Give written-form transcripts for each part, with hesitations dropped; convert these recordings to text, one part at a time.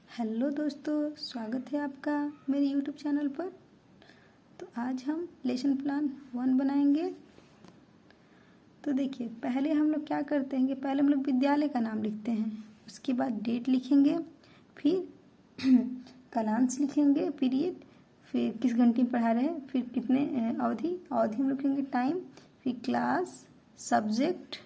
Hello दोस्तों, स्वागत है आपका मेरे यूट्यूब चैनल पर। तो आज हम लेसन प्लान 1 बनाएंगे। तो देखिए, पहले हम लोग क्या करते हैं कि पहले हम लोग विद्यालय का नाम लिखते हैं, उसके बाद डेट लिखेंगे, फिर कालांश लिखेंगे, पीरियड, फिर किस घंटे में पढ़ा रहे हैं, फिर कितने अवधि हम लिखेंगे, टाइम, फिर क्लास, सब्जेक्ट,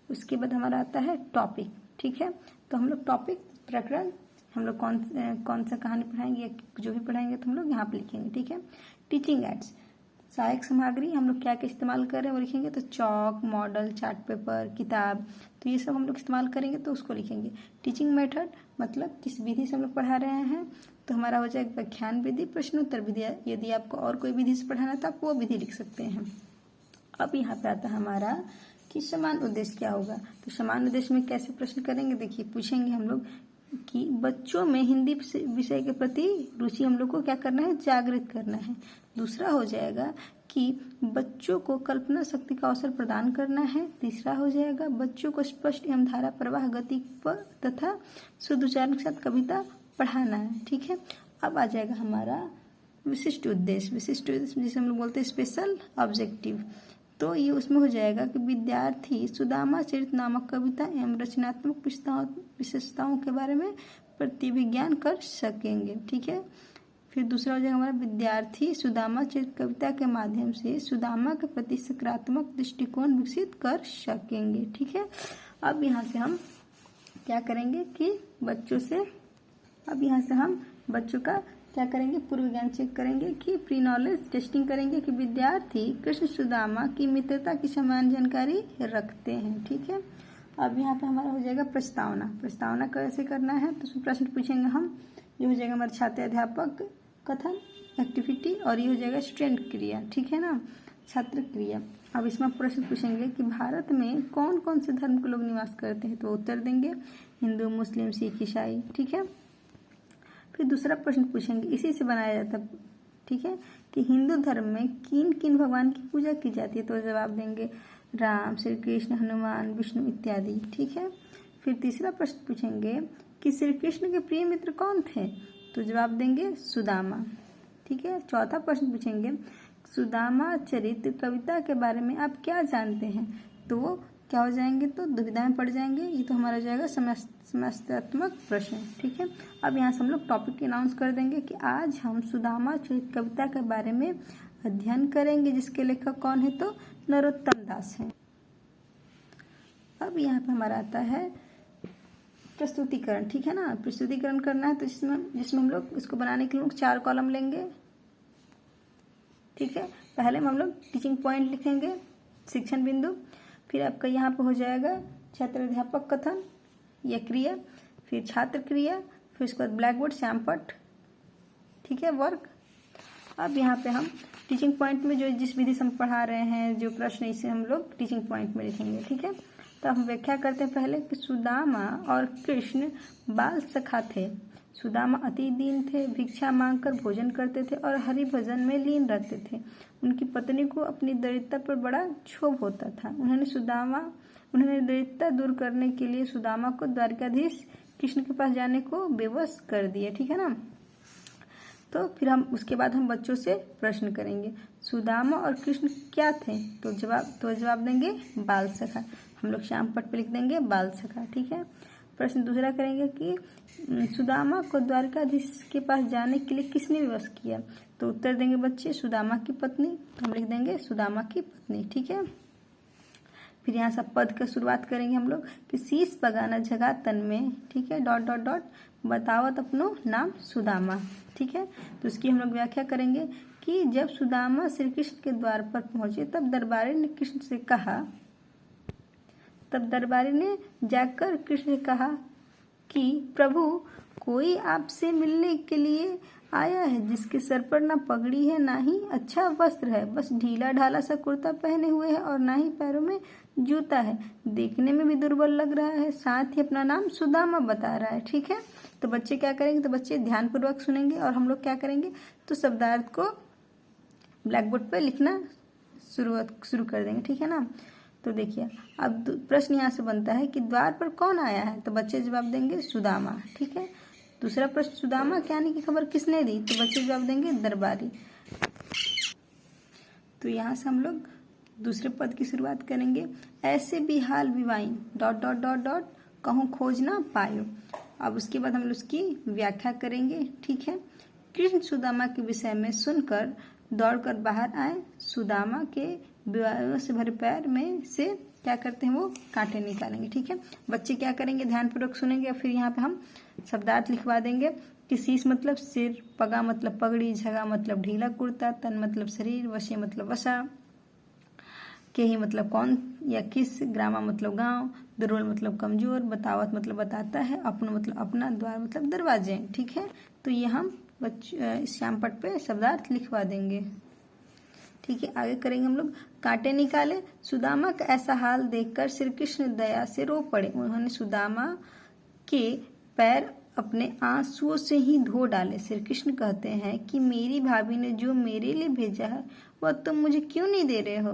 उसके बाद हमारा आता है टॉपिक। ठीक है, तो हम लोग टॉपिक प्रकरण हम लोग कौन सा कहानी पढ़ाएंगे या जो भी पढ़ाएंगे तो हम लोग यहाँ पे लिखेंगे। ठीक है, टीचिंग एड्स, सहायक सामग्री हम लोग क्या क्या इस्तेमाल कर रहे हैं वो लिखेंगे। तो चौक, मॉडल, चार्ट पेपर, किताब, तो ये सब हम लोग इस्तेमाल करेंगे तो उसको लिखेंगे। टीचिंग मेथड मतलब किस विधि से हम लोग पढ़ा रहे हैं, तो हमारा हो जाएगा व्याख्यान विधि, प्रश्नोत्तर विधि। यदि आपको और कोई विधि से पढ़ाना तो आप वो विधि लिख सकते हैं। अब यहाँ पे आता है हमारा कि समान उद्देश्य क्या होगा। तो समान उद्देश्य में कैसे प्रश्न करेंगे, देखिए पूछेंगे हम लोग कि बच्चों में हिंदी विषय के प्रति रुचि हम लोग को क्या करना है, जागृत करना है। दूसरा हो जाएगा कि बच्चों को कल्पना शक्ति का अवसर प्रदान करना है। तीसरा हो जाएगा बच्चों को स्पष्ट एवं धारा प्रवाह गति पर तथा शुद्ध उच्चारण के साथ कविता पढ़ाना है। ठीक है, अब आ जाएगा हमारा विशिष्ट उद्देश्य जिसे हम लोग बोलते हैं स्पेशल ऑब्जेक्टिव। तो ये उसमें हो जाएगा कि विद्यार्थी सुदामा चरित नामक कविता एवं रचनात्मक विशेषताओं के बारे में प्रतिविज्ञान कर सकेंगे। ठीक है, फिर दूसरा हो जाएगा हमारा विद्यार्थी सुदामा चरित कविता के माध्यम से सुदामा के प्रति सकारात्मक दृष्टिकोण विकसित कर सकेंगे। ठीक है, अब यहाँ से हम क्या करेंगे कि बच्चों का क्या करेंगे, पूर्व ज्ञान चेक करेंगे कि प्री नॉलेज टेस्टिंग करेंगे कि विद्यार्थी कृष्ण सुदामा की मित्रता की समान जानकारी रखते हैं। ठीक है, अब यहाँ पे हमारा हो जाएगा प्रस्तावना कैसे करना है, तो उसमें प्रश्न पूछेंगे हम। ये हो जाएगा हमारे छात्र अध्यापक कथन एक्टिविटी, और ये हो जाएगा स्टूडेंट क्रिया। ठीक है ना, छात्र क्रिया। अब इसमें प्रश्न पूछेंगे कि भारत में कौन कौन से धर्म के लोग निवास करते हैं, तो उत्तर देंगे हिंदू, मुस्लिम, सिख, ईसाई। ठीक है, फिर दूसरा प्रश्न पूछेंगे, इसी से बनाया जाता है। ठीक है, कि हिंदू धर्म में किन किन भगवान की पूजा की जाती है, तो जवाब देंगे राम, श्री कृष्ण, हनुमान, विष्णु इत्यादि। ठीक है, फिर तीसरा प्रश्न पूछेंगे कि श्री कृष्ण के प्रिय मित्र कौन थे, तो जवाब देंगे सुदामा। ठीक है, चौथा प्रश्न पूछेंगे सुदामा चरित्र कविता के बारे में आप क्या जानते हैं, तो क्या हो जाएंगे, तो दुविधा में पड़ जाएंगे। ये तो हमारा जाएगा समस्यात्मक प्रश्न। ठीक है, अब यहाँ से हम लोग टॉपिक अनाउंस कर देंगे कि आज हम सुदामा चरित कविता के बारे में अध्ययन करेंगे, जिसके लेखक कौन है, तो नरोत्तम दास हैं। अब यहाँ पे हमारा आता है प्रस्तुतिकरण। ठीक है ना, प्रस्तुतिकरण करना है, तो जिसमें हम लोग इसको बनाने के लिए 4 कॉलम लेंगे। ठीक है, पहले में हम लोग टीचिंग पॉइंट लिखेंगे, शिक्षण बिंदु, फिर आपका यहाँ पे हो जाएगा छात्र अध्यापक कथन या क्रिया, फिर छात्र क्रिया, फिर उसके बाद ब्लैक बोर्ड, श्यामपट्ट। ठीक है, वर्क। अब यहाँ पे हम टीचिंग पॉइंट में जो जिस विधि से हम पढ़ा रहे हैं, जो प्रश्न, इसे हम लोग टीचिंग पॉइंट में लिखेंगे। ठीक है, तो हम व्याख्या करते हैं पहले कि सुदामा और कृष्ण बाल सखा थे। सुदामा अति दीन थे, भिक्षा मांगकर भोजन करते थे और हरि भजन में लीन रहते थे। उनकी पत्नी को अपनी दरिद्रता पर बड़ा क्षोभ होता था। उन्होंने दरिद्रता दूर करने के लिए सुदामा को द्वारकाधीश कृष्ण के पास जाने को बेवश कर दिया। ठीक है ना, तो फिर हम उसके बाद हम बच्चों से प्रश्न करेंगे सुदामा और कृष्ण क्या थे, तो जवाब देंगे बाल सखा। हम लोग श्यामपट्ट पे लिख देंगे बाल सखा। ठीक है, प्रश्न दूसरा करेंगे कि सुदामा को द्वारकाधीश के पास जाने के लिए किसने विवश किया, तो उत्तर देंगे बच्चे सुदामा की पत्नी, तो हम लिख देंगे सुदामा की पत्नी। ठीक है, फिर यहाँ से पद का शुरुआत करेंगे हम लोग कि शीश बगाना जगह तन में। ठीक है, ... बतावत अपनो नाम सुदामा। ठीक है, तो उसकी हम लोग व्याख्या करेंगे कि जब सुदामा श्री कृष्ण के द्वार पर पहुंचे तब दरबारी ने जाकर कृष्ण से कहा कि प्रभु, कोई आपसे मिलने के लिए आया है जिसके सर पर ना पगड़ी है ना ही अच्छा वस्त्र है, बस ढीला ढाला सा कुर्ता पहने हुए है और ना ही पैरों में जूता है, देखने में भी दुर्बल लग रहा है, साथ ही अपना नाम सुदामा बता रहा है। ठीक है, तो बच्चे क्या करेंगे, तो बच्चे ध्यानपूर्वक सुनेंगे और हम लोग क्या करेंगे, तो शब्दार्थ को ब्लैक बोर्ड पर लिखना शुरू कर देंगे। ठीक है ना, तो देखिए अब प्रश्न यहाँ से बनता है कि द्वार पर कौन आया है, तो बच्चे जवाब देंगे सुदामा। ठीक है, दूसरा प्रश्न, सुदामा के आने की खबर किसने दी? तो बच्चे जवाब देंगे दरबारी। तो यहाँ से हम लोग दूसरे पद की शुरुआत करेंगे। ऐसे बिहाल बिवाइन डॉट डॉट डॉट डॉट कहूँ खोज ना पायो। अब उसके बाद हम लोग उसकी व्याख्या करेंगे। ठीक है। कृष्ण सुदामा के विषय में सुनकर दौड़कर बाहर आए। सुदामा के विवाह से भरे पैर में से क्या करते हैं, वो कांटे निकालेंगे। ठीक है। बच्चे क्या करेंगे, ध्यानपूर्वक सुनेंगे और फिर यहाँ पे हम शब्दार्थ लिखवा देंगे कि शीश मतलब सिर, पगा मतलब पगड़ी, झगा मतलब ढीला कुर्ता, तन मतलब शरीर, वशे मतलब वशा, के ही मतलब कौन या किस, ग्रामा मतलब गांव, दुर्बल मतलब कमजोर, बतावत मतलब बताता है, अपना मतलब अपना, द्वार मतलब दरवाजे। ठीक है। तो ये हम इस श्यामपट पे शब्दार्थ लिखवा देंगे। ठीक है। आगे करेंगे हम लोग, कांटे निकाले। सुदामा का ऐसा हाल देखकर श्री कृष्ण दया से रो पड़े। उन्होंने सुदामा के पैर अपने आंसुओं से ही धो डाले। श्री कृष्ण कहते हैं कि मेरी भाभी ने जो मेरे लिए भेजा है वह तुम मुझे क्यों नहीं दे रहे हो?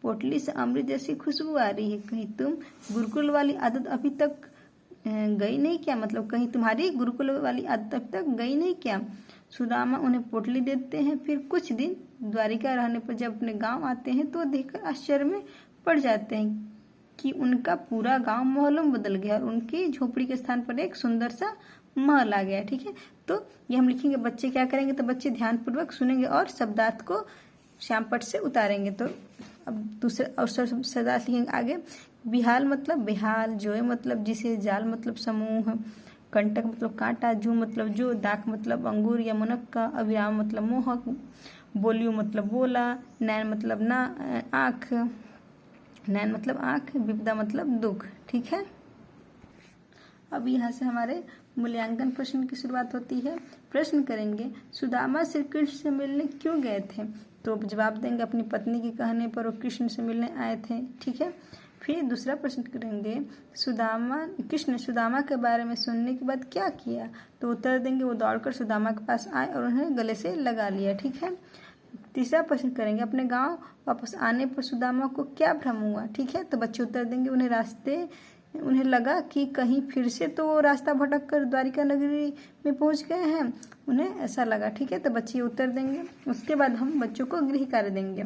पोटली से अमृत जैसी खुशबू आ रही है। कहीं तुम गुरुकुल वाली आदत अभी तक गई नहीं क्या? मतलब कहीं तुम्हारी गुरुकुल वाली आदत अभी तक गई नहीं क्या? सुदामा उन्हें पोटली देते हैं। फिर कुछ दिन द्वारिका रहने पर जब अपने गांव आते हैं तो देखकर आश्चर्य में पड़ जाते हैं कि उनका पूरा गांव महलों में बदल गया और उनकी झोपड़ी के स्थान पर एक सुंदर सा महल आ गया। ठीक है। तो ये हम लिखेंगे। बच्चे क्या करेंगे, तो बच्चे ध्यानपूर्वक सुनेंगे और शब्दार्थ को श्यामपट से उतारेंगे। तो अब दूसरे अवसर शब्दार्थ लिखेंगे आगे। बिहाल मतलब बेहाल, जोए मतलब जिसे, जाल मतलब समूह, कंटक मतलब कांटा, जू मतलब जो, दाक मतलब अंगूर या मुनक्का, अभिराम मतलब मोहक, बोलियो मतलब बोला, नैन मतलब ना आँख, नैन मतलब आँख, विपदा मतलब दुख। ठीक है। अब यहाँ से हमारे मूल्यांकन प्रश्न की शुरुआत होती है। प्रश्न करेंगे, सुदामा श्री कृष्ण से मिलने क्यों गए थे? तो जवाब देंगे अपनी पत्नी के कहने पर वो कृष्ण से मिलने आए थे। ठीक है। फिर दूसरा प्रश्न करेंगे, कृष्ण सुदामा के बारे में सुनने के बाद क्या किया? तो उत्तर देंगे वो दौड़कर सुदामा के पास आए और उन्हें गले से लगा लिया। ठीक है। तीसरा प्रश्न करेंगे, अपने गांव वापस आने पर सुदामा को क्या भ्रम हुआ? ठीक है। तो बच्चे उत्तर देंगे उन्हें लगा कि कहीं फिर से तो वो रास्ता भटक कर द्वारिका नगरी में पहुंच गए हैं, उन्हें ऐसा लगा। ठीक है। तो बच्चे उत्तर देंगे। उसके बाद हम बच्चों को गृह कार्य देंगे,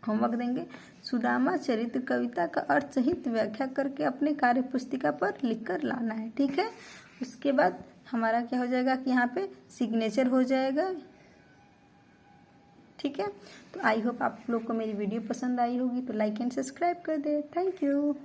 होमवर्क देंगे। सुदामा चरित्र कविता का अर्थ सहित व्याख्या करके अपने कार्य पुस्तिका पर लिखकर लाना है। ठीक है। उसके बाद हमारा क्या हो जाएगा कि यहाँ पे सिग्नेचर हो जाएगा। ठीक है। तो आई होप आप लोग को मेरी वीडियो पसंद आई होगी, तो लाइक एंड सब्सक्राइब कर दे। Thank you.